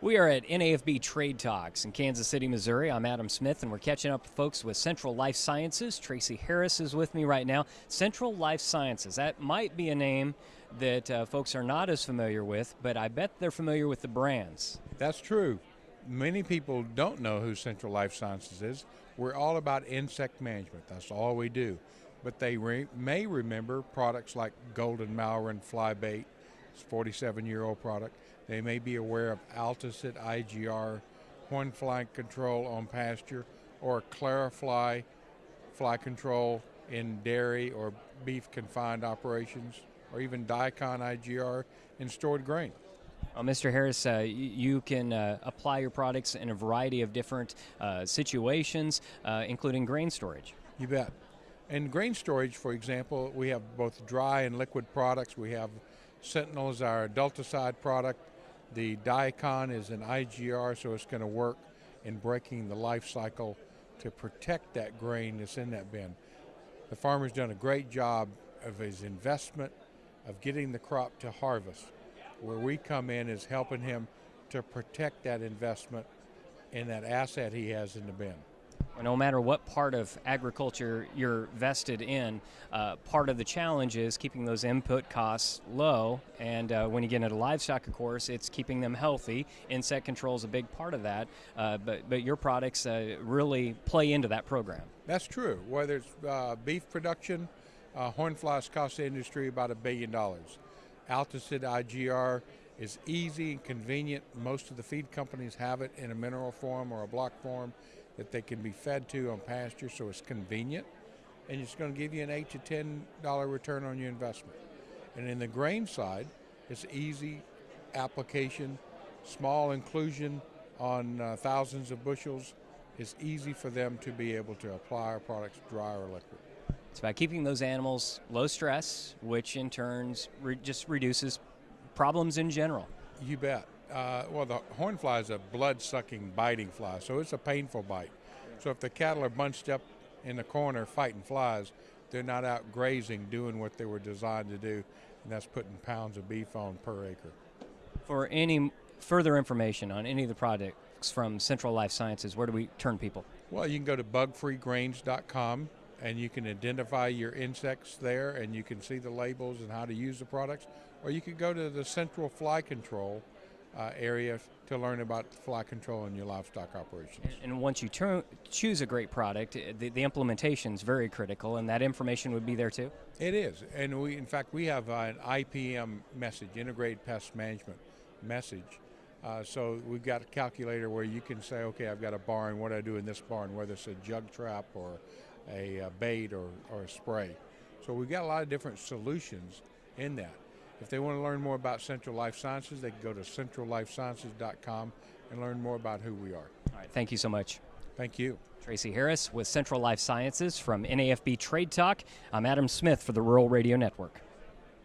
We are at NAFB Trade Talks in Kansas City, Missouri. I'm Adam Smith, and we're catching up with folks with Central Life Sciences. Tracy Harris is with me right now. Central Life Sciences, that might be a name that folks are not as familiar with, but I bet they're familiar with the brands. That's true. Many people don't know who Central Life Sciences is. We're all about insect management. That's all we do. But they may remember products like Golden Mallory Fly Bait. It's a 47-year-old product. They may be aware of Alticid IGR, horn fly control on pasture, or Clarifly fly control in dairy or beef confined operations, or even Dicon IGR in stored grain. Mr. Harris, you can apply your products in a variety of different situations, including grain storage. You bet. In grain storage, for example, we have both dry and liquid products. We have Sentinel is our adulticide product. The Dicon is an IGR, so it's going to work in breaking the life cycle to protect that grain that's in that bin. The farmer's done a great job of his investment of getting the crop to harvest. Where we come in is helping him to protect that investment in that asset he has in the bin. No matter what part of agriculture you're vested in, part of the challenge is keeping those input costs low. And when you get into livestock, of course, it's keeping them healthy. Insect control is a big part of that. But your products really play into that program. That's true. Whether it's beef production, horn flies cost the industry about $1 billion. Alticid IGR is easy and convenient. Most of the feed companies have it in a mineral form or a block form that they can be fed to on pasture, so it's convenient, and it's going to give you an $8 to $10 return on your investment. And in the grain side, it's easy application, small inclusion on thousands of bushels. It's easy for them to be able to apply our products dry or liquid. It's about keeping those animals low stress, which in turn just reduces problems in general. You bet. Well, the horn fly is a blood-sucking, biting fly, so it's a painful bite. So if the cattle are bunched up in the corner fighting flies, they're not out grazing, doing what they were designed to do, and that's putting pounds of beef on per acre. For any further information on any of the products from Central Life Sciences, where do we turn people? Well, you can go to bugfreegrains.com, and you can identify your insects there, and you can see the labels and how to use the products, or you could go to the Central Fly Control area to learn about fly control in your livestock operations. And once you choose a great product, the implementation is very critical, and that information would be there too? It is, and in fact we have an IPM message, Integrated Pest Management message. So we've got a calculator where you can say, okay, I've got a barn, what do I do in this barn, whether it's a jug trap or a bait or a spray. So we've got a lot of different solutions in that. If they want to learn more about Central Life Sciences, they can go to centrallifesciences.com and learn more about who we are. All right, thank you so much. Thank you. Tracy Harris with Central Life Sciences from NAFB Trade Talk. I'm Adam Smith for the Rural Radio Network.